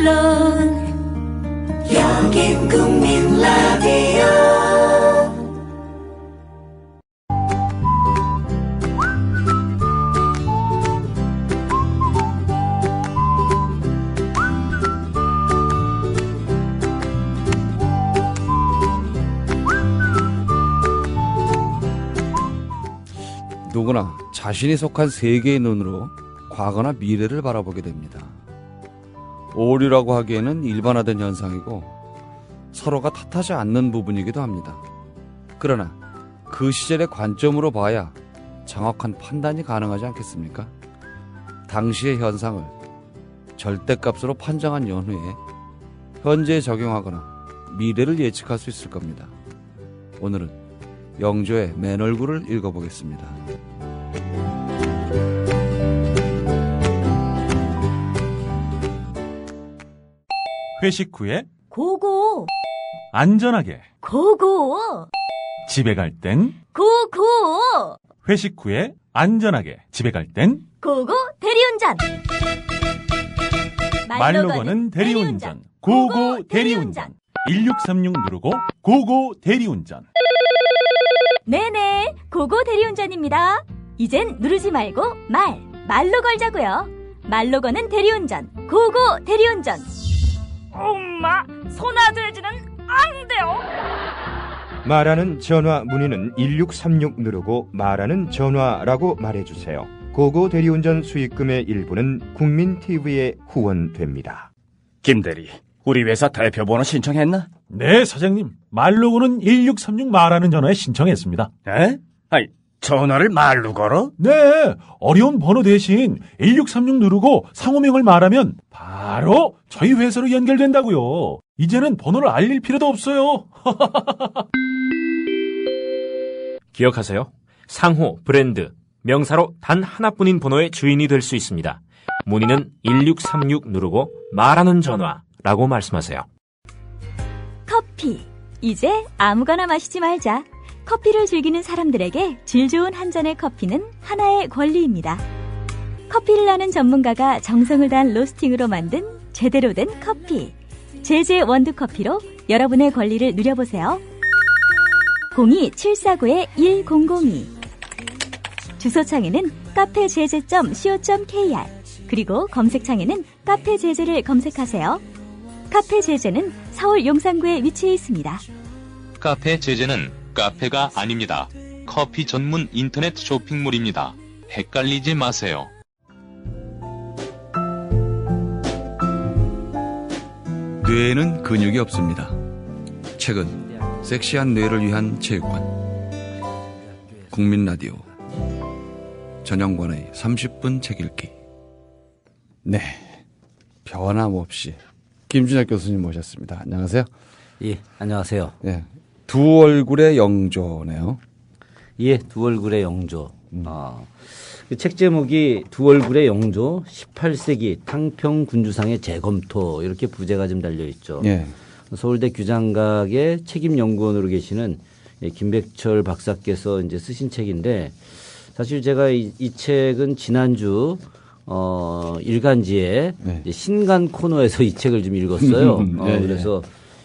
물론 여긴 국민 라디오. 누구나 자신이 속한 세계의 눈으로 과거나 미래를 바라보게 됩니다. 오류라고 하기에는 일반화된 현상이고 서로가 탓하지 않는 부분이기도 합니다. 그러나 그 시절의 관점으로 봐야 정확한 판단이 가능하지 않겠습니까? 당시의 현상을 절대값으로 판정한 연후에 현재에 적용하거나 미래를 예측할 수 있을 겁니다. 오늘은 영조의 맨 얼굴을 읽어보겠습니다. 회식 후에 고고 안전하게 고고 집에 갈 땐 고고 회식 후에 안전하게 집에 갈 땐 고고 대리운전 말로 거는 대리운전 고고 대리운전 1636 누르고 고고 대리운전. 네네 고고 대리운전입니다. 이젠 누르지 말고 말로 걸자고요. 말로 거는 대리운전 고고 대리운전. 엄마 손아재지는 안 돼요. 말하는 전화 문의는 1636 누르고 말하는 전화라고 말해주세요. 고고 대리운전 수익금의 일부는 국민TV에 후원됩니다. 김대리, 우리 회사 대표번호 신청했나? 네, 사장님. 말로고는 1636 말하는 전화에 신청했습니다. 에? 아니, 전화를 말로 걸어? 네, 어려운 번호 대신 1636 누르고 상호명을 말하면 바로 저희 회사로 연결된다고요. 이제는 번호를 알릴 필요도 없어요. 기억하세요. 상호, 브랜드, 명사로 단 하나뿐인 번호의 주인이 될 수 있습니다. 문의는 1636 누르고 말하는 전화라고 말씀하세요. 커피 이제 아무거나 마시지 말자. 커피를 즐기는 사람들에게 질 좋은 한 잔의 커피는 하나의 권리입니다. 커피를 아는 전문가가 정성을 다한 로스팅으로 만든 제대로 된 커피. 제제 원두커피로 여러분의 권리를 누려보세요. 02-749-1002 주소창에는 카페제제.co.kr 그리고 검색창에는 카페제제를 검색하세요. 카페제제는 서울 용산구에 위치해 있습니다. 카페제제는 카페가 아닙니다. 커피 전문 인터넷 쇼핑몰입니다. 헷갈리지 마세요. 뇌에는 근육이 없습니다. 최근 섹시한 뇌를 위한 체육관 국민라디오 전영관의 30분 책 읽기. 네, 변함없이 김준혁 교수님 모셨습니다. 안녕하세요. 예, 안녕하세요. 예, 두 얼굴의 영조네요. 예, 두 얼굴의 영조. 그 책 제목이 두 얼굴의 영조 18세기 탕평 군주상의 재검토 이렇게 부제가 좀 달려 있죠. 예. 서울대 규장각의 책임 연구원으로 계시는 김백철 박사께서 이제 쓰신 책인데 사실 제가 이 책은 지난주 일간지에 네. 신간 코너에서 이 책을 좀 읽었어요. 예, 그래서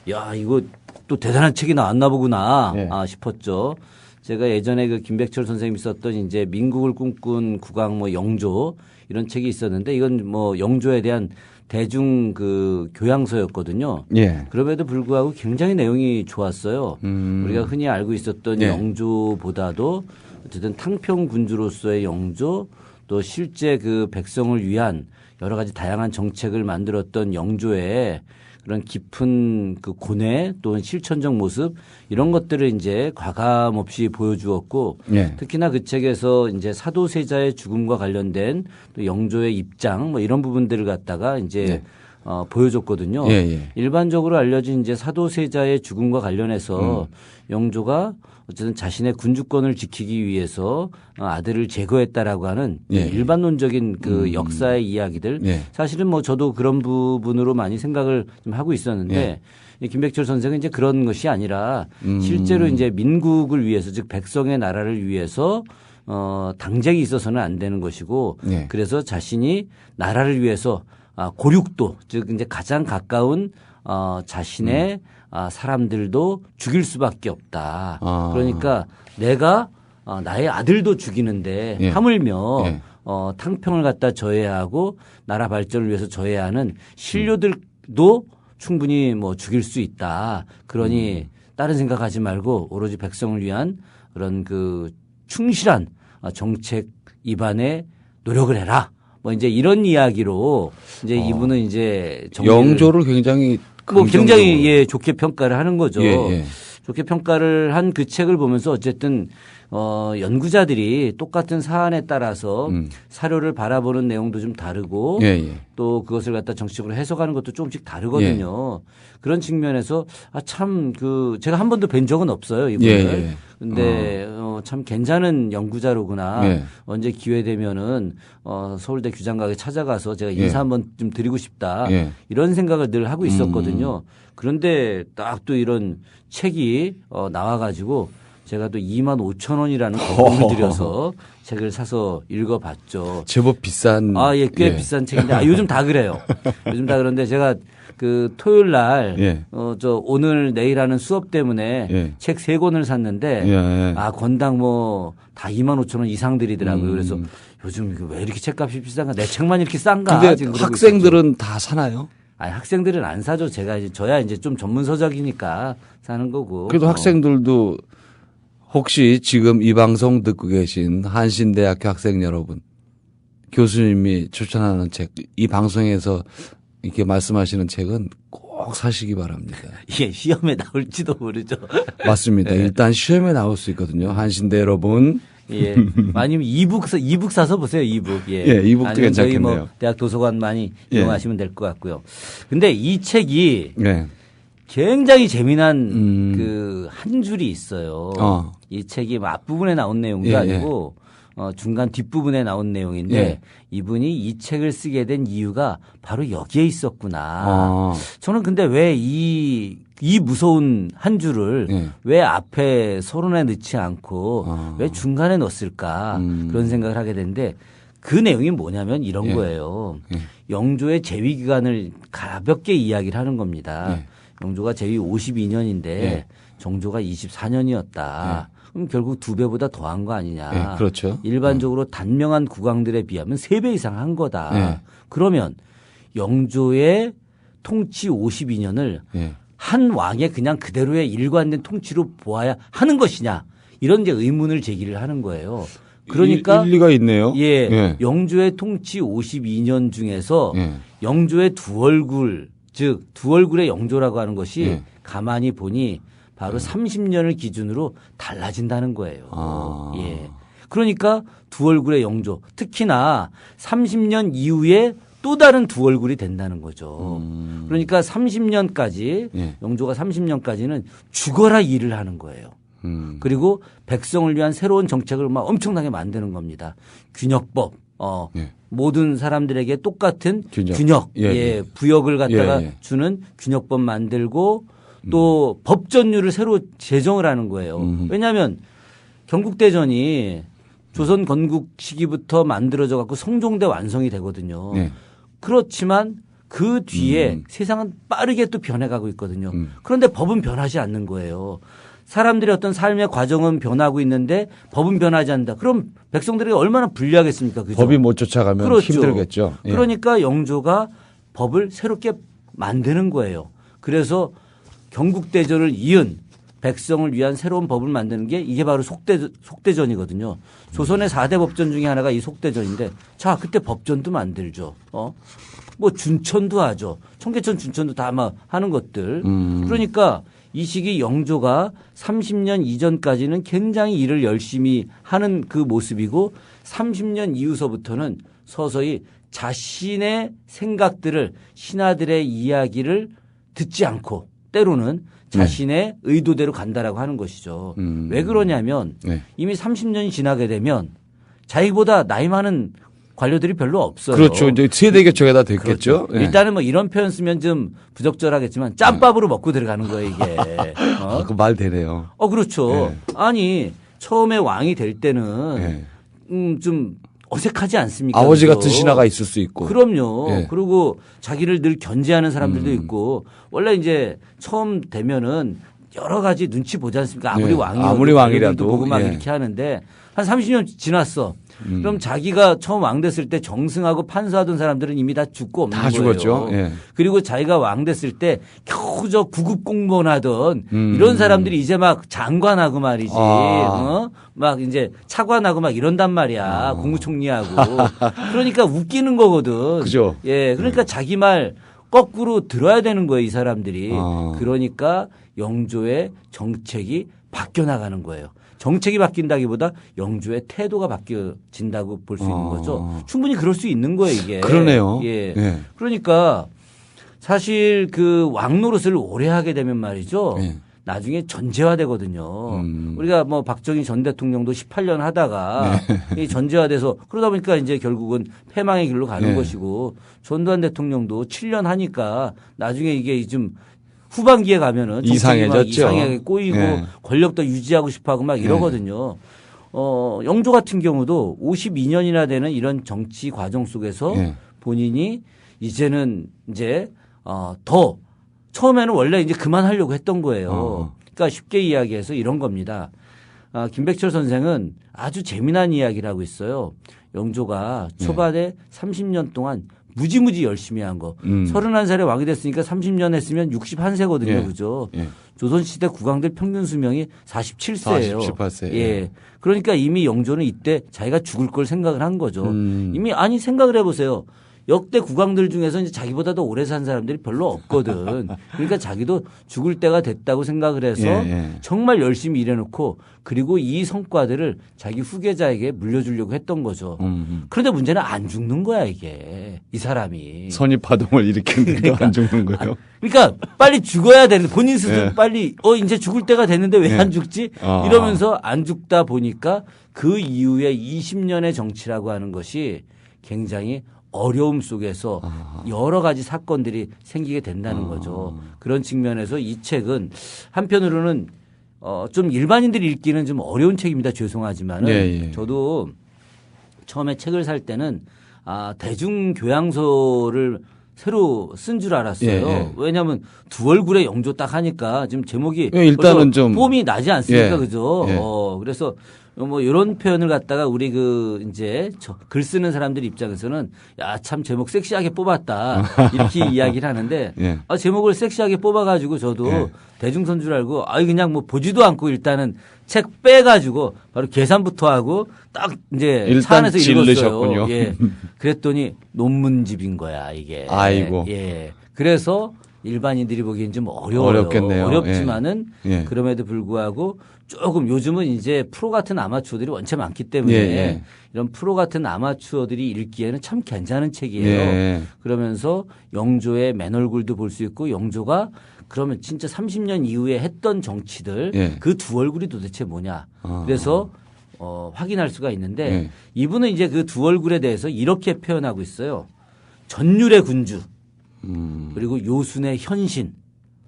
야 이거 또 대단한 책이 나왔나 보구나 예. 싶었죠. 제가 예전에 그 김백철 선생님이 썼던 이제 민국을 꿈꾼 국왕 뭐 영조 이런 책이 있었는데 이건 뭐 영조에 대한 대중 그 교양서였거든요. 예. 그럼에도 불구하고 굉장히 내용이 좋았어요. 우리가 흔히 알고 있었던 예. 영조보다도 어쨌든 탕평 군주로서의 영조 또 실제 그 백성을 위한 여러 가지 다양한 정책을 만들었던 영조의 그런 깊은 그 고뇌 또는 실천적 모습 이런 것들을 이제 과감 없이 보여주었고 예. 특히나 그 책에서 이제 사도세자의 죽음과 관련된 또 영조의 입장 뭐 이런 부분들을 갖다가 이제 예. 보여줬거든요. 예, 예. 일반적으로 알려진 이제 사도세자의 죽음과 관련해서 영조가 어쨌든 자신의 군주권을 지키기 위해서 아들을 제거했다라고 하는 예. 일반론적인 그 역사의 이야기들 예. 사실은 뭐 저도 그런 부분으로 많이 생각을 좀 하고 있었는데 이 김백철 선생은 이제 그런 것이 아니라 실제로 이제 민국을 위해서 즉 백성의 나라를 위해서 당쟁이 있어서는 안 되는 것이고 예. 그래서 자신이 나라를 위해서 고륙도 즉 이제 가장 가까운 자신의 사람들도 죽일 수밖에 없다. 그러니까 내가 나의 아들도 죽이는데 예. 하물며 예. 탕평을 갖다 저해하고 나라 발전을 위해서 저해하는 신료들도 충분히 뭐 죽일 수 있다. 그러니 다른 생각하지 말고 오로지 백성을 위한 그런 그 충실한 정책 입안에 노력을 해라. 뭐 이제 이런 이야기로 이제 이분은 이제 영조를 굉장히 뭐 굉장히 예, 좋게 평가를 하는 거죠. 예, 예. 좋게 평가를 한 그 책을 보면서 어쨌든 연구자들이 똑같은 사안에 따라서 사료를 바라보는 내용도 좀 다르고 예, 예. 또 그것을 갖다 정치적으로 해석하는 것도 조금씩 다르거든요. 그런 측면에서 참 제가 한 번도 뵌 적은 없어요, 이분을. 예, 예. 근데 참 괜찮은 연구자로구나. 예. 언제 기회 되면은 서울대 규장각에 찾아가서 제가 인사 예. 한번 좀 드리고 싶다. 예. 이런 생각을 늘 하고 있었거든요. 그런데 딱 또 이런 책이 나와가지고 제가 또 25,000원이라는 거금을 들여서 책을 사서 읽어봤죠. 제법 비싼. 예, 꽤 비싼 책인데 요즘 다 그래요. 요즘 다 그런데 제가 그 토요일 날 예. 오늘 내일 하는 수업 때문에 예. 책 3권을 샀는데 예. 권당 뭐 다 25,000원 이상 들이더라고요. 그래서 요즘 왜 이렇게 책값이 비싼가? 내 책만 이렇게 싼가? 근데 지금 그러고 학생들은 있었죠. 다 사나요? 아니 학생들은 안 사죠. 저야 이제 좀 전문 서적이니까 사는 거고. 그래도 학생들도 혹시 지금 이 방송 듣고 계신 한신대학교 학생 여러분, 교수님이 추천하는 책, 이 방송에서 이렇게 말씀하시는 책은 꼭 사시기 바랍니다. 이게 시험에 나올지도 모르죠. 맞습니다. 네. 일단 시험에 나올 수 있거든요. 한신대 여러분. 예. 아니면 이북 사서 보세요. 이북. 예. 예, 이북도 아니면 저희 괜찮겠네요. 뭐 대학 도서관 많이 예. 이용하시면 될 것 같고요. 근데 이 책이 네. 굉장히 재미난 그 한 줄이 있어요. 이 책이 앞부분에 나온 내용도 예, 아니고 중간 뒷부분에 나온 내용인데 예. 이분이 이 책을 쓰게 된 이유가 바로 여기에 있었구나. 저는 근데 왜 이 무서운 한 줄을 예. 왜 앞에 서론에 넣지 않고 왜 중간에 넣었을까 그런 생각을 하게 되는데 그 내용이 뭐냐면 이런 예. 거예요. 예. 영조의 재위 기간을 가볍게 이야기를 하는 겁니다. 예. 영조가 재위 52년인데 예. 정조가 24년이었다. 그럼 결국 2배보다 더한 거 아니냐. 예, 그렇죠. 일반적으로 단명한 국왕들에 비하면 3배 이상 한 거다. 예. 그러면 영조의 통치 52년을 예. 한 왕의 그냥 그대로의 일관된 통치로 보아야 하는 것이냐. 이런 이제 의문을 제기를 하는 거예요. 그러니까 일리가 있네요. 예, 영조의 통치 52년 중에서 예. 영조의 두 얼굴, 즉 두 얼굴의 영조라고 하는 것이 예. 가만히 보니 바로 30년을 기준으로 달라진다는 거예요. 예. 그러니까 두 얼굴의 영조, 특히나 30년 이후에 또 다른 두 얼굴이 된다는 거죠. 그러니까 30년까지 예. 영조가 30년까지는 죽어라 일을 하는 거예요. 그리고 백성을 위한 새로운 정책을 막 엄청나게 만드는 겁니다. 균역법, 예. 모든 사람들에게 똑같은 균역. 균역, 예, 예. 부역을 갖다가 예, 예. 주는 균역법 만들고 또 법전율을 새로 제정을 하는 거예요. 왜냐하면 경국대전이 조선 건국 시기부터 만들어져 갖고 성종대 완성이 되거든요. 네. 그렇지만 그 뒤에 세상은 빠르게 또 변해가고 있거든요. 그런데 법은 변하지 않는 거예요. 사람들의 어떤 삶의 과정은 변하고 있는데 법은 변하지 않는다. 그럼 백성들이 얼마나 불리하겠습니까? 그죠? 법이 못 쫓아가면 그렇죠. 힘들겠죠. 예. 그러니까 영조가 법을 새롭게 만드는 거예요. 그래서 경국대전을 이은 백성을 위한 새로운 법을 만드는 게 이게 바로 속대전이거든요. 조선의 4대 법전 중에 하나가 이 속대전인데 자, 그때 법전도 만들죠. 뭐 준천도 하죠. 청계천 준천도 다 아마 하는 것들. 그러니까 이 시기 영조가 30년 이전까지는 굉장히 일을 열심히 하는 그 모습이고 30년 이후서부터는 서서히 자신의 생각들을 신하들의 이야기를 듣지 않고 때로는 자신의 의도대로 간다라고 하는 것이죠. 왜 그러냐면 네. 이미 30년이 지나게 되면 자기보다 나이 많은 관료들이 별로 없어요. 그렇죠. 이제 세대 교체가 다 됐겠죠. 그렇죠. 예. 일단은 뭐 이런 표현 쓰면 좀 부적절하겠지만 짬밥으로 먹고 들어가는 거예요, 이게. 그 말 되네요. 그렇죠. 예. 아니 처음에 왕이 될 때는 예. 좀 어색하지 않습니까? 아버지 그죠? 같은 신하가 있을 수 있고. 그럼요. 예. 그리고 자기를 늘 견제하는 사람들도 있고 원래 이제 처음 되면은 여러 가지 눈치 보지 않습니까? 아무리 예. 왕이어도 아무리 왕이라도. 보고 막 예. 이렇게 하는데 한 30년 지났어. 그럼 자기가 처음 왕 됐을 때 정승하고 판서하던 사람들은 이미 다 죽고 없는 다 거예요. 죽었죠. 예. 그리고 자기가 왕 됐을 때 겨우 저 구급 공무원 하던 이런 사람들이 이제 막 장관하고 말이지. 막 이제 차관하고 막 이런단 말이야. 국무총리하고. 그러니까 웃기는 거거든. 그죠. 예. 그러니까 자기 말 거꾸로 들어야 되는 거예요, 이 사람들이. 아. 그러니까 영조의 정책이 바뀌어 나가는 거예요. 정책이 바뀐다기보다 영조의 태도가 바뀌어진다고 볼 수 있는 거죠. 충분히 그럴 수 있는 거예요, 이게. 그러네요. 예. 예. 그러니까 사실 그 왕 노릇을 오래 하게 되면 말이죠. 예. 나중에 전제화되거든요. 우리가 뭐 박정희 전 대통령도 18년 하다가 이 전제화돼서 그러다 보니까 이제 결국은 패망의 길로 가는 예. 것이고 전두환 대통령도 7년 하니까 나중에 이게 좀 후반기에 가면은 이상해졌죠. 이상하게 꼬이고 예. 권력도 유지하고 싶어하고 막 이러거든요. 영조 같은 경우도 52년이나 되는 이런 정치 과정 속에서 예. 본인이 이제는 이제 더 처음에는 원래 이제 그만하려고 했던 거예요. 그러니까 쉽게 이야기해서 이런 겁니다. 김백철 선생은 아주 재미난 이야기를 하고 있어요. 영조가 초반에 30년 동안 무지무지 열심히 한 거. 31살에 왕이 됐으니까 30년 했으면 61세거든요. 예. 그죠? 예. 조선시대 국왕들 평균 수명이 47세예요. 48세. 예. 그러니까 이미 영조는 이때 자기가 죽을 걸 생각을 한 거죠. 이미 아니 생각을 해보세요. 역대 국왕들 중에서 이제 자기보다 더 오래 산 사람들이 별로 없거든. 그러니까 자기도 죽을 때가 됐다고 생각을 해서 예. 정말 열심히 일해놓고 그리고 이 성과들을 자기 후계자에게 물려주려고 했던 거죠. 그런데 문제는 안 죽는 거야 이게. 이 사람이. 선입파동을 일으키는데도 안 죽는 거예요. 그러니까 빨리 죽어야 되는데 본인 스스로 예. 빨리 이제 죽을 때가 됐는데 왜 안 예. 죽지? 이러면서 안 죽다 보니까 그 이후에 20년의 정치라고 하는 것이 굉장히 어려움 속에서 여러 가지 사건들이 생기게 된다는 거죠. 그런 측면에서 이 책은 한편으로는 좀 일반인들이 읽기는 좀 어려운 책입니다. 죄송하지만은 예. 저도 처음에 책을 살 때는 대중교양서를 새로 쓴 줄 알았어요. 예. 왜냐하면 두 얼굴의 영조 딱 하니까 지금 제목이 예, 일단은 좀 폼이 나지 않습니까, 예. 그죠? 예. 그래서 뭐 이런 표현을 갖다가 우리 이제 글 쓰는 사람들 입장에서는 야, 참 제목 섹시하게 뽑았다 이렇게 이야기를 하는데 예. 제목을 섹시하게 뽑아가지고 저도 예. 대중선 줄 알고 그냥 뭐 보지도 않고 일단은 책 빼가지고 바로 계산부터 하고 딱 이제 일단 차 안에서 읽었어요. 질르셨군요. 예. 그랬더니 논문집인 거야 이게. 아이고. 예. 그래서 일반인들이 보기엔 좀 어려워요. 어렵겠네요. 어렵지만은 예. 그럼에도 불구하고 조금 요즘은 이제 프로 같은 아마추어들이 원체 많기 때문에 예. 이런 프로 같은 아마추어들이 읽기에는 참 괜찮은 책이에요. 예. 그러면서 영조의 맨얼굴도 볼 수 있고 영조가 그러면 진짜 30년 이후에 했던 정치들 예. 그 두 얼굴이 도대체 뭐냐. 그래서 확인할 수가 있는데 예. 이분은 이제 그 두 얼굴에 대해서 이렇게 표현하고 있어요. 전율의 군주 그리고 요순의 현신.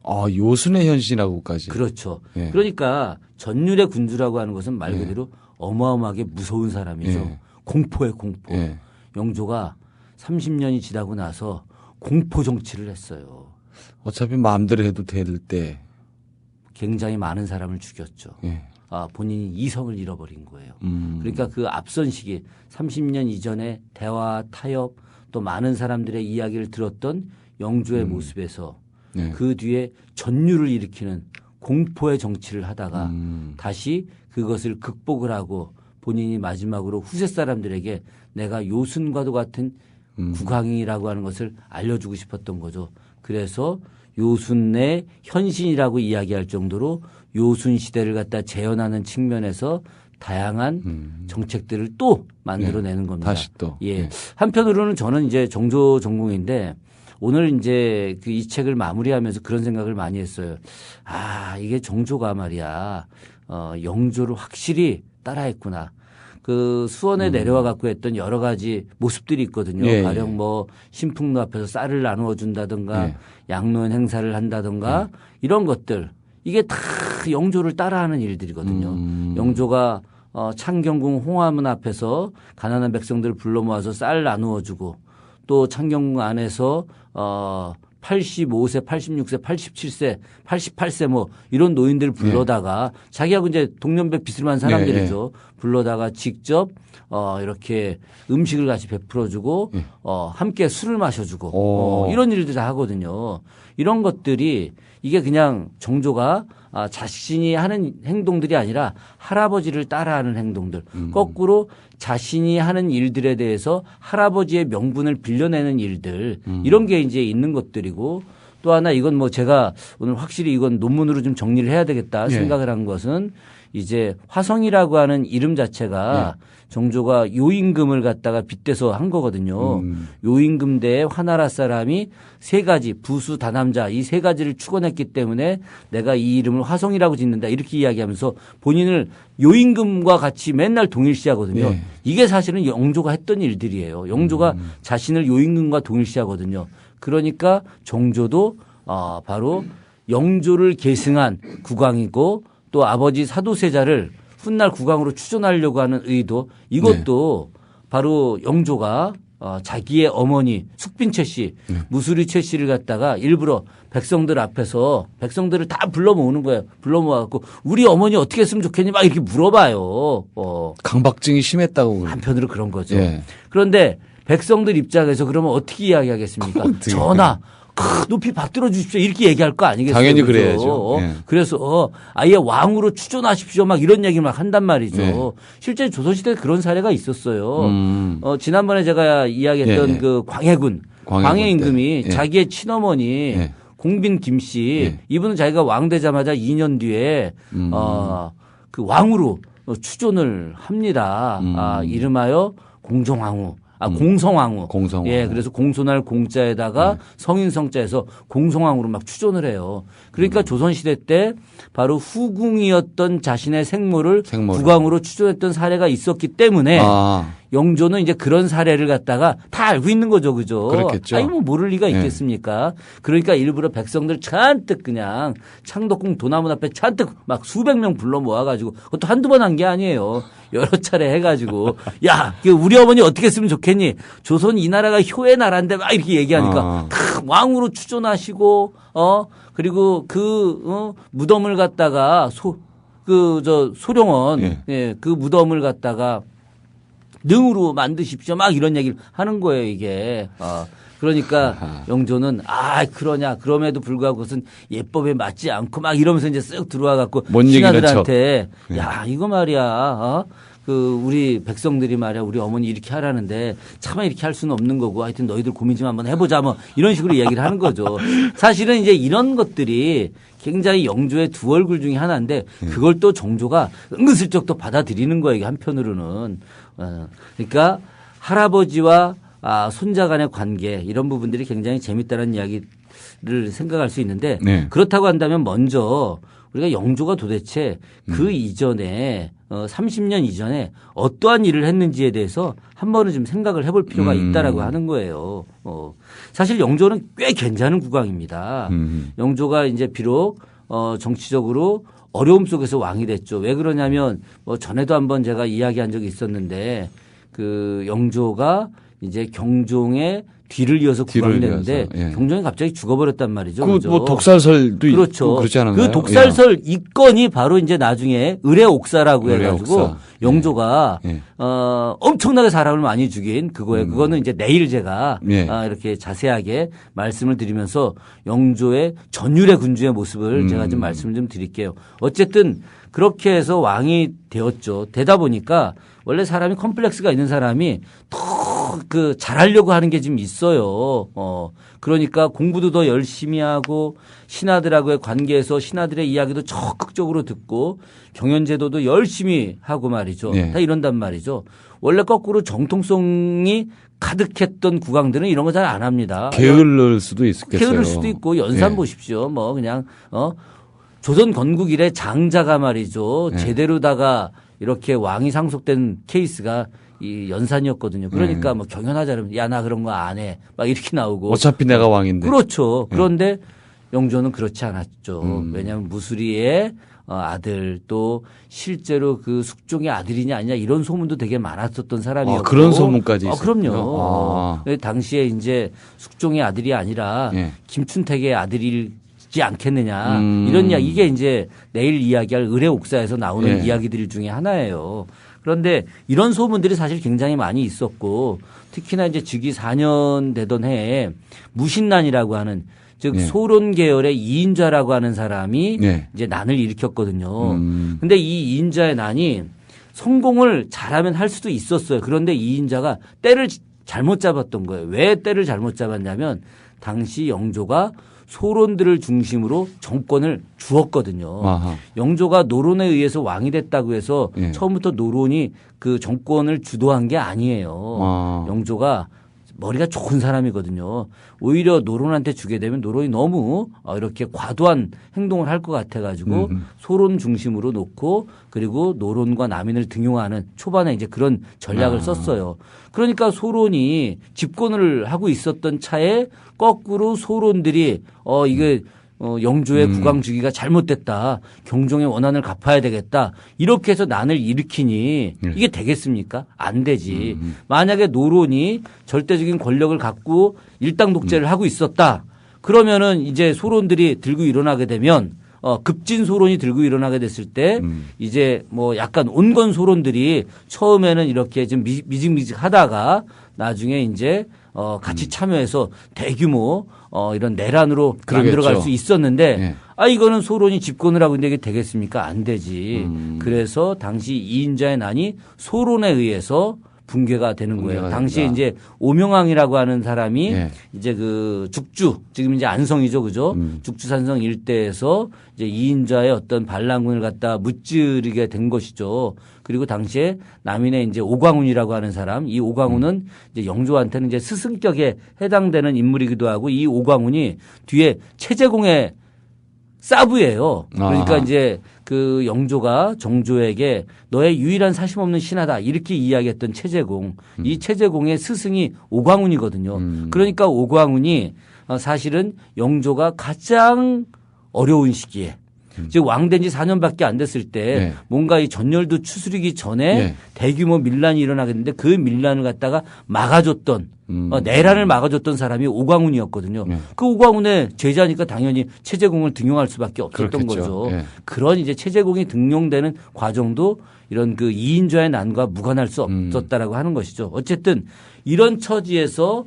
요순의 현신하고까지. 그렇죠. 예. 그러니까 전율의 군주라고 하는 것은 말 그대로 어마어마하게 무서운 사람이죠. 예. 공포의 공포. 예. 영조가 30년이 지나고 나서 공포 정치를 했어요. 어차피 마음대로 해도 될 때. 굉장히 많은 사람을 죽였죠. 예. 본인이 이성을 잃어버린 거예요. 그러니까 그 앞선 시기 30년 이전에 대화, 타협 또 많은 사람들의 이야기를 들었던 영조의 모습에서 네. 그 뒤에 전율을 일으키는 공포의 정치를 하다가 다시 그것을 극복을 하고 본인이 마지막으로 후세 사람들에게 내가 요순과도 같은 국왕이라고 하는 것을 알려주고 싶었던 거죠. 그래서 요순의 현신이라고 이야기할 정도로 요순 시대를 갖다 재현하는 측면에서 다양한 정책들을 또 만들어내는 겁니다. 다시 또. 예. 한편으로는 저는 이제 정조 전공인데 오늘 이제 이 책을 마무리하면서 그런 생각을 많이 했어요. 이게 정조가 말이야. 영조를 확실히 따라했구나. 그 수원에 내려와 갖고 했던 여러 가지 모습들이 있거든요. 예, 가령 뭐 신풍로 앞에서 쌀을 나누어 준다든가 예. 양로원 행사를 한다든가 이런 것들. 이게 다 영조를 따라하는 일들이거든요. 영조가 창경궁 홍화문 앞에서 가난한 백성들을 불러 모아서 쌀 나누어 주고 또 창경궁 안에서 85세, 86세, 87세, 88세 뭐 이런 노인들을 불러다가 자기하고 이제 동년배 비스름한 사람들이죠. 불러다가 직접 이렇게 음식을 같이 베풀어주고 함께 술을 마셔주고 이런 일들 다 하거든요. 이런 것들이 이게 그냥 정조가 자신이 하는 행동들이 아니라 할아버지를 따라하는 행동들. 거꾸로 자신이 하는 일들에 대해서 할아버지의 명분을 빌려내는 일들. 이런 게 이제 있는 것들이고 또 하나 이건 뭐 제가 오늘 확실히 이건 논문으로 좀 정리를 해야 되겠다 생각을 한 것은 이제 화성이라고 하는 이름 자체가 정조가 요임금을 갖다가 빗대서 한 거거든요. 요임금대에 화나라 사람이 세 가지 부수 다남자 이 세 가지를 축원했기 때문에 내가 이 이름을 화성이라고 짓는다 이렇게 이야기하면서 본인을 요임금과 같이 맨날 동일시하거든요. 이게 사실은 영조가 했던 일들이에요. 영조가 자신을 요임금과 동일시하거든요. 그러니까 정조도 바로 영조를 계승한 국왕이고 또 아버지 사도세자를 훗날 국왕으로 추존하려고 하는 의도 이것도 바로 영조가 자기의 어머니 숙빈 최 씨, 무수리 최 씨를 갖다가 일부러 백성들 앞에서 백성들을 다 불러 모으는 거예요. 불러 모아갖고 우리 어머니 어떻게 했으면 좋겠니 막 이렇게 물어봐요. 강박증이 심했다고. 한편으로 그런 거죠. 그런데 백성들 입장에서 그러면 어떻게 이야기하겠습니까? 전하. 높이 받들어 주십시오. 이렇게 얘기할 거 아니겠어요? 당연히 그렇죠? 그래야죠. 그래서 아예 왕으로 추존하십시오. 막 이런 얘기를 막 한단 말이죠. 실제 조선시대에 그런 사례가 있었어요. 지난번에 제가 이야기했던 그 광해 임금이 자기의 친어머니 공빈 김씨 이분은 자기가 왕 되자마자 2년 뒤에 그 왕으로 추존을 합니다. 이름하여 공종왕후. 공성왕후. 예, 그래서 공손할 공자에다가 성인성자에서 공성왕후로 막 추존을 해요. 그러니까 조선시대 때 바로 후궁이었던 자신의 생모를 국왕으로 추존했던 사례가 있었기 때문에 영조는 이제 그런 사례를 갖다가 다 알고 있는 거죠. 그죠? 그렇겠죠. 아니, 뭐 모를 리가 있겠습니까? 그러니까 일부러 백성들 잔뜩 그냥 창덕궁 도나문 앞에 잔뜩 막 수백 명 불러 모아가지고 그것도 한두 번 한 게 아니에요. 여러 차례 해가지고 야, 우리 어머니 어떻게 했으면 좋겠니? 조선 이 나라가 효의 나라인데 막 이렇게 얘기하니까 왕으로 추존하시고 그리고 무덤을 갖다가 소룡원 그 무덤을 갖다가 능으로 만드십시오. 막 이런 얘기를 하는 거예요, 이게. 그러니까 영조는 그러냐. 그럼에도 불구하고 그것은 예법에 맞지 않고 막 이러면서 이제 쓱 들어와 갖고 신하들한테 야, 이거 말이야. 우리 백성들이 말이야, 우리 어머니 이렇게 하라는데 차마 이렇게 할 수는 없는 거고 하여튼 너희들 고민 좀 한번 해보자 뭐 이런 식으로 얘기를 하는 거죠. 사실은 이제 이런 것들이 굉장히 영조의 두 얼굴 중에 하나인데 그걸 또 정조가 은근슬쩍 또 받아들이는 거예요, 한편으로는. 그러니까 할아버지와 손자 간의 관계 이런 부분들이 굉장히 재밌다는 이야기를 생각할 수 있는데 그렇다고 한다면 먼저 우리가 영조가 도대체 그 이전에 30년 이전에 어떠한 일을 했는지에 대해서 한 번은 좀 생각을 해볼 필요가 있다라고 하는 거예요. 사실 영조는 꽤 괜찮은 국왕입니다. 영조가 이제 비록 정치적으로 어려움 속에서 왕이 됐죠. 왜 그러냐면 전에도 한번 제가 이야기한 적이 있었는데 그 영조가 이제 경종의 뒤를 이어서 국왕이 됐는데 경종이 갑자기 죽어버렸단 말이죠. 뭐 독살설도 그렇죠. 있고 그렇지 않은가요? 그 독살설 이건이 바로 이제 나중에 의례옥사라고 해가지고 영조가 엄청나게 사람을 많이 죽인 그거예요. 그거는 이제 내일 제가 이렇게 자세하게 말씀을 드리면서 영조의 전율의 군주의 모습을 제가 좀 말씀을 좀 드릴게요. 어쨌든 그렇게 해서 왕이 되었죠. 되다 보니까 원래 사람이 컴플렉스가 있는 사람이 더 잘하려고 하는 게 좀 있어요. 그러니까 공부도 더 열심히 하고 신하들하고의 관계에서 신하들의 이야기도 적극적으로 듣고 경연제도도 열심히 하고 말이죠. 다 이런단 말이죠. 원래 거꾸로 정통성이 가득했던 국왕들은 이런 거 잘 안 합니다. 게을를 수도 있겠어요. 게을릴 수도 있고 연산 보십시오. 뭐 그냥 조선 건국 이래 장자가 말이죠. 제대로다가 이렇게 왕이 상속된 케이스가 이 연산이었거든요. 그러니까 뭐 경연하자면 야, 나 그런 거 안 해. 막 이렇게 나오고. 어차피 내가 왕인데. 그렇죠. 그런데 영조는 그렇지 않았죠. 왜냐하면 무수리의 아들 또 실제로 그 숙종의 아들이냐 아니냐 이런 소문도 되게 많았었던 사람이었고 그런 소문까지 있었군요. 그럼요. 당시에 이제 숙종의 아들이 아니라 예. 김춘택의 아들이지 않겠느냐 이런 이야기 이게 이제 내일 이야기할 을의 옥사에서 나오는 예. 이야기들 중에 하나예요. 그런데 이런 소문들이 사실 굉장히 많이 있었고 특히나 이제 즉위 4년 되던 해에 무신난이라고 하는 즉 예. 소론 계열의 이인좌라고 하는 사람이 예. 이제 난을 일으켰거든요. 근데 이 이인좌의 난이 성공을 잘하면 할 수도 있었어요. 그런데 이인좌가 때를 잘못 잡았던 거예요. 왜 때를 잘못 잡았냐면 당시 영조가 소론들을 중심으로 정권을 주었거든요. 아하. 영조가 노론에 의해서 왕이 됐다고 해서 예. 처음부터 노론이 그 정권을 주도한 게 아니에요. 영조가 머리가 좋은 사람이거든요. 오히려 노론한테 주게 되면 노론이 너무 이렇게 과도한 행동을 할 것 같아가지고 소론 중심으로 놓고 그리고 노론과 남인을 등용하는 초반에 이제 그런 전략을 썼어요. 그러니까 소론이 집권을 하고 있었던 차에 거꾸로 소론들이 이게 영조의 국왕 주기가 잘못됐다. 경종의 원한을 갚아야 되겠다. 이렇게 해서 난을 일으키니 이게 되겠습니까? 안 되지. 만약에 노론이 절대적인 권력을 갖고 일당 독재를 하고 있었다. 그러면은 이제 소론들이 들고 일어나게 되면 급진 소론이 들고 일어나게 됐을 때 이제 뭐 약간 온건 소론들이 처음에는 이렇게 좀 미직미직 하다가 나중에 이제 같이 참여해서 대규모 이런 내란으로 만들어갈 수 있었는데 이거는 소론이 집권을 하고 있는데 이게 되겠습니까? 안 되지. 그래서 당시 이인자의 난이 소론에 의해서 붕괴가 되는 거예요. 당시에 이제 오명왕이라고 하는 사람이 이제 그 죽주 지금 이제 안성이죠, 그죠? 죽주산성 일대에서 이제 이인자의 어떤 반란군을 갖다 무찌르게 된 것이죠. 그리고 당시에 남인의 이제 오광운이라고 하는 사람, 이 오광운은 이제 영조한테는 이제 스승격에 해당되는 인물이기도 하고 이 오광운이 뒤에 체제공의 사부예요. 그러니까 이제 그 영조가 정조에게 너의 유일한 사심 없는 신하다 이렇게 이야기했던 체제공. 이 체제공의 스승이 오광운이거든요. 그러니까 오광운이 사실은 영조가 가장 어려운 시기에 즉 왕된 지 4년밖에 안 됐을 때 뭔가 이 전열도 추스리기 전에 대규모 밀란이 일어나겠는데 그 밀란을 갖다가 막아줬던 내란을 막아줬던 사람이 오광운이었거든요. 그 오광운의 제자니까 당연히 체제공을 등용할 수밖에 없었던 거죠. 그런 이제 체제공이 등용되는 과정도 이런 그 이인좌의 난과 무관할 수 없었다라고 하는 것이죠. 어쨌든 이런 처지에서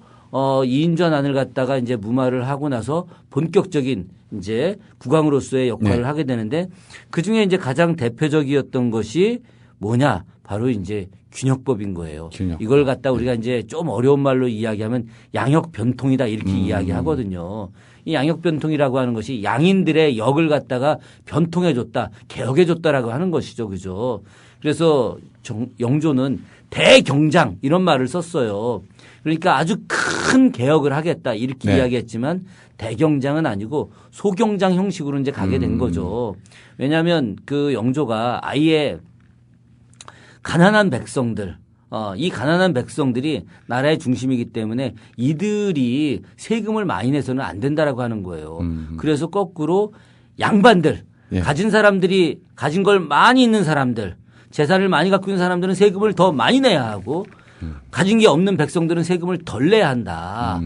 이인좌 난을 갖다가 이제 무마를 하고 나서 본격적인 이제 국왕으로서의 역할을 하게 되는데 그 중에 이제 가장 대표적이었던 것이 뭐냐? 바로 이제 균역법인 거예요. 이걸 갖다 우리가 이제 좀 어려운 말로 이야기하면 양역 변통이다 이렇게 이야기하거든요. 이 양역 변통이라고 하는 것이 양인들의 역을 갖다가 변통해 줬다, 개혁해 줬다라고 하는 것이죠. 그죠? 그래서 영조는 대경장 이런 말을 썼어요. 그러니까 아주 큰 개혁을 하겠다 이렇게 이야기했지만 대경장은 아니고 소경장 형식으로 이제 가게 된 거죠. 왜냐하면 그 영조가 아예 가난한 백성들, 이 가난한 백성들이 나라의 중심이기 때문에 이들이 세금을 많이 내서는 안 된다라고 하는 거예요. 그래서 거꾸로 양반들, 가진 사람들이 가진 걸 많이 있는 사람들, 재산을 많이 갖고 있는 사람들은 세금을 더 많이 내야 하고 가진 게 없는 백성들은 세금을 덜 내야 한다.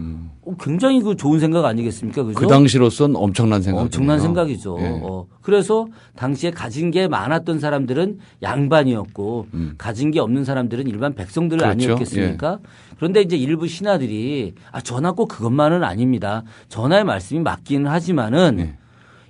굉장히 그 좋은 생각 아니겠습니까? 그죠? 그 당시로선 엄청난 생각이죠. 엄청난 생각이죠. 그래서 당시에 가진 게 많았던 사람들은 양반이었고 가진 게 없는 사람들은 일반 백성들 아니었겠습니까? 그런데 이제 일부 신하들이 전하 꼭 그것만은 아닙니다. 전하의 말씀이 맞기는 하지만은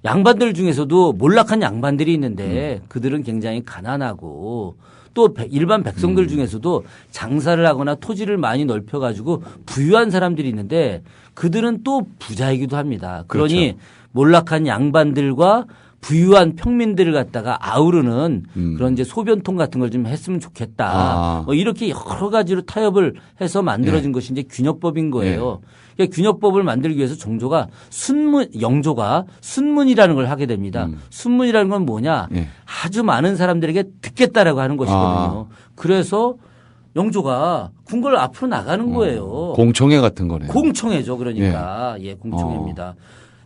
양반들 중에서도 몰락한 양반들이 있는데 그들은 굉장히 가난하고 또 일반 백성들 중에서도 장사를 하거나 토지를 많이 넓혀가지고 부유한 사람들이 있는데 그들은 또 부자이기도 합니다. 그러니 몰락한 양반들과 부유한 평민들을 갖다가 아우르는 그런 이제 소변통 같은 걸 좀 했으면 좋겠다. 이렇게 여러 가지로 타협을 해서 만들어진 것이 이제 균역법인 거예요. 그러니까 균역법을 만들기 위해서 영조가 순문이라는 걸 하게 됩니다. 순문이라는 건 뭐냐? 아주 많은 사람들에게 듣겠다라고 하는 것이거든요. 그래서 영조가 궁궐 앞으로 나가는 거예요. 공청회 같은 거네요. 공청회죠. 그러니까 공청회입니다.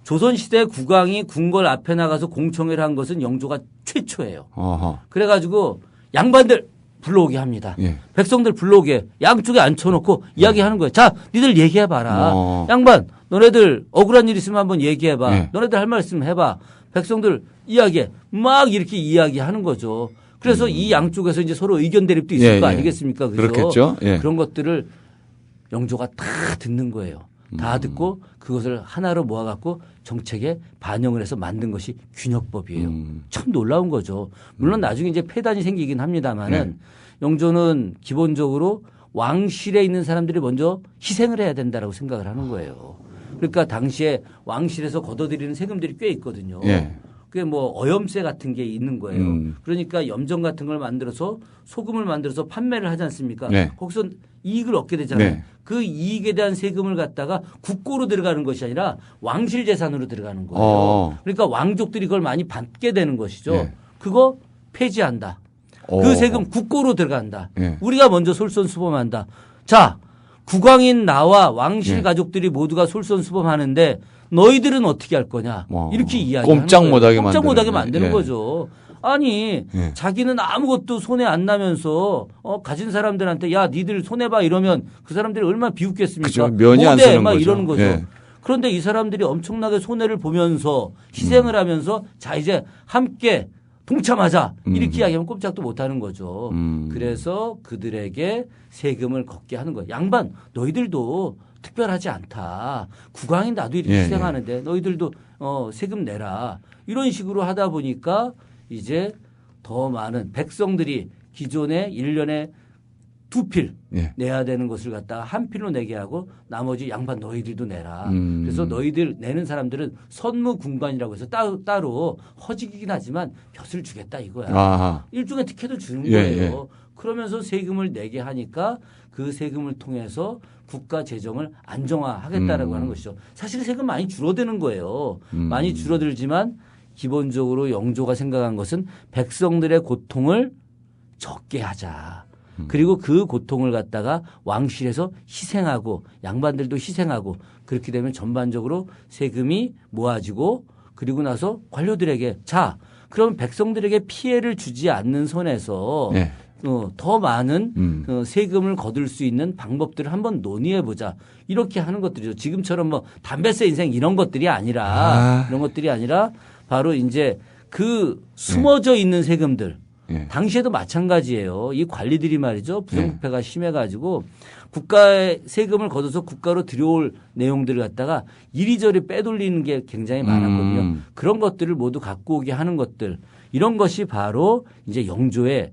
조선시대 국왕이 궁궐 앞에 나가서 공청회를 한 것은 영조가 최초예요. 어허. 그래가지고 양반들 불러오게 합니다. 예. 백성들 불러오게 양쪽에 앉혀놓고 이야기하는 거예요. 자, 니들 얘기해봐라. 어. 양반, 너네들 억울한 일 있으면 한번 얘기해봐. 예. 너네들 할 말 있으면 해봐. 백성들 이야기해. 막 이렇게 이야기하는 거죠. 그래서 이 양쪽에서 이제 서로 의견 대립도 있을 예, 거 예. 아니겠습니까? 그죠? 그렇겠죠. 예. 그런 것들을 영조가 다 듣는 거예요. 다 듣고 그것을 하나로 모아갖고 정책에 반영을 해서 만든 것이 균역법이에요. 참 놀라운 거죠. 물론 나중에 이제 폐단이 생기긴 합니다만은 영조는 기본적으로 왕실에 있는 사람들이 먼저 희생을 해야 된다라고 생각을 하는 거예요. 그러니까 당시에 왕실에서 걷어들이는 세금들이 꽤 있거든요. 예. 그게 뭐 어염세 같은 게 있는 거예요. 그러니까 염정 같은 걸 만들어서 소금을 만들어서 판매를 하지 않습니까? 네. 거기서 이익을 얻게 되잖아요. 네. 그 이익에 대한 세금을 갖다가 국고로 들어가는 것이 아니라 왕실 재산으로 들어가는 거예요. 그러니까 왕족들이 그걸 많이 받게 되는 것이죠. 네. 그거 폐지한다. 그 세금 국고로 들어간다. 네. 우리가 먼저 솔선수범한다. 자, 국왕인 나와 왕실 네. 가족들이 모두가 솔선수범하는데 너희들은 어떻게 할 거냐. 이렇게 이야기하는 꼼짝 거예요. 못하게 꼼짝 못하게 만드는 만드는 예. 거죠. 아니 예. 자기는 아무것도 손에 안 나면서 가진 사람들한테 야 니들 손해봐 이러면 그 사람들이 얼마나 비웃겠습니까? 그죠. 면이 안 못해, 쓰는 막 거죠. 이러는 거죠. 예. 그런데 이 사람들이 엄청나게 손해를 보면서 희생을 하면서 자 이제 함께 동참하자 이렇게 이야기하면 꼼짝도 못하는 거죠. 그래서 그들에게 세금을 걷게 하는 거예요. 양반 너희들도 특별하지 않다. 국왕이 나도 이렇게 예, 희생하는데 너희들도 세금 내라. 이런 식으로 하다 보니까 이제 더 많은 백성들이 기존에 1년에 2필 예. 내야 되는 것을 갖다가 한 필로 내게 하고 나머지 양반 너희들도 내라. 그래서 너희들 내는 사람들은 선무군관이라고 해서 따로 허직이긴 하지만 벼슬 주겠다 이거야. 아하. 일종의 특혜도 주는 예, 거예요. 예. 그러면서 세금을 내게 하니까 그 세금을 통해서 국가 재정을 안정화하겠다라고 하는 것이죠. 사실 세금 많이 줄어드는 거예요. 많이 줄어들지만 기본적으로 영조가 생각한 것은 백성들의 고통을 적게 하자. 그리고 그 고통을 갖다가 왕실에서 희생하고 양반들도 희생하고 그렇게 되면 전반적으로 세금이 모아지고 그리고 나서 관료들에게 자 그럼 백성들에게 피해를 주지 않는 선에서 예. 더 많은 세금을 거둘 수 있는 방법들을 한번 논의해 보자. 이렇게 하는 것들이죠. 지금처럼 뭐 담배세 인생 이런 것들이 아니라 이런 것들이 아니라 바로 이제 그 숨어져 있는 세금들. 예. 당시에도 마찬가지예요. 이 관리들이 말이죠. 부정부패가 심해가지고 국가의 세금을 걷어서 국가로 들여올 내용들을 갖다가 이리저리 빼돌리는 게 굉장히 많았거든요. 그런 것들을 모두 갖고 오게 하는 것들. 이런 것이 바로 이제 영조의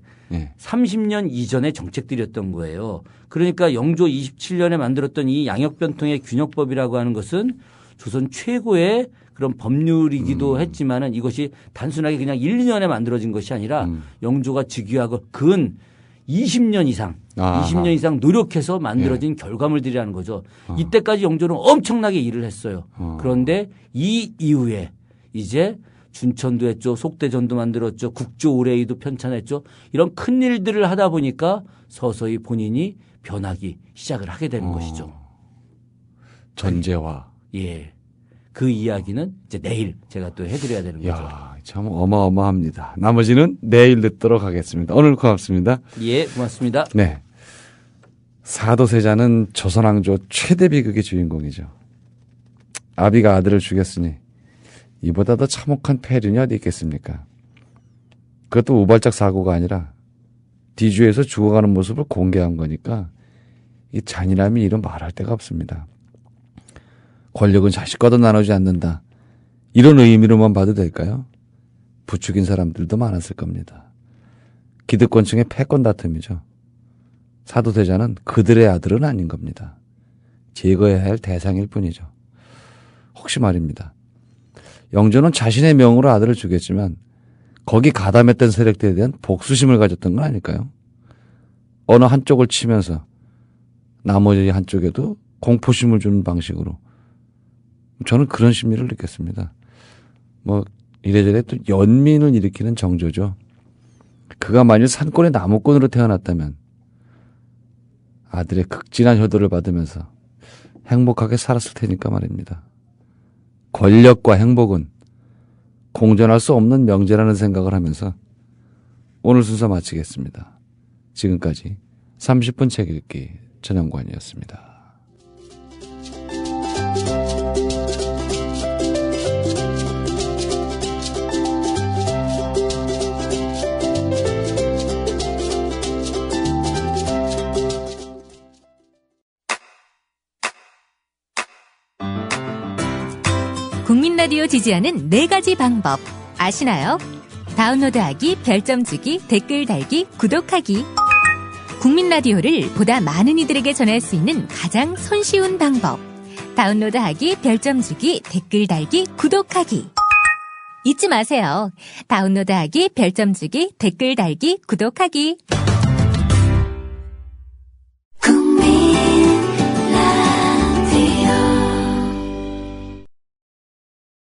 30년 이전의 정책들이었던 거예요. 그러니까 영조 27년에 만들었던 이 양역변통의 균역법이라고 하는 것은 조선 최고의 그런 법률이기도 했지만은 이것이 단순하게 그냥 1, 2년에 만들어진 것이 아니라 영조가 즉위하고 근 20년 이상, 20년 이상 노력해서 만들어진 결과물들이라는 거죠. 이때까지 영조는 엄청나게 일을 했어요. 그런데 이 이후에 이제 준천도 했죠. 속대전도 만들었죠. 국조 의례도 편찬했죠. 이런 큰 일들을 하다 보니까 서서히 본인이 변하기 시작을 하게 되는 것이죠. 전제화. 예. 그 이야기는 이제 내일 제가 또 해드려야 되는 거죠. 야, 참 어마어마합니다. 나머지는 내일 듣도록 하겠습니다. 오늘 고맙습니다. 예, 고맙습니다. 네. 사도세자는 조선왕조 최대 비극의 주인공이죠. 아비가 아들을 죽였으니 이보다 더 참혹한 폐륜이 어디 있겠습니까? 그것도 우발적 사고가 아니라 뒤주에서 죽어가는 모습을 공개한 거니까 이 잔인함이 이런 말할 데가 없습니다. 권력은 자식과도 나누지 않는다. 이런 의미로만 봐도 될까요? 부추긴 사람들도 많았을 겁니다. 기득권층의 패권 다툼이죠. 사도세자는 그들의 아들은 아닌 겁니다. 제거해야 할 대상일 뿐이죠. 혹시 말입니다. 영조는 자신의 명으로 아들을 죽였지만 거기 가담했던 세력들에 대한 복수심을 가졌던 건 아닐까요? 어느 한쪽을 치면서 나머지 한쪽에도 공포심을 주는 방식으로 저는 그런 심리를 느꼈습니다. 뭐 이래저래 또 연민을 일으키는 정조죠. 그가 만일 산골의 나무꾼으로 태어났다면 아들의 극진한 효도를 받으면서 행복하게 살았을 테니까 말입니다. 권력과 행복은 공존할 수 없는 명제라는 생각을 하면서 오늘 순서 마치겠습니다. 지금까지 30분 책 읽기 전영관이었습니다. 국민라디오 지지하는 4가지 방법 아시나요? 다운로드하기, 별점 주기, 댓글 달기, 구독하기. 국민라디오를 보다 많은 이들에게 전할 수 있는 가장 손쉬운 방법. 다운로드하기, 별점 주기, 댓글 달기, 구독하기. 잊지 마세요. 다운로드하기, 별점 주기, 댓글 달기, 구독하기.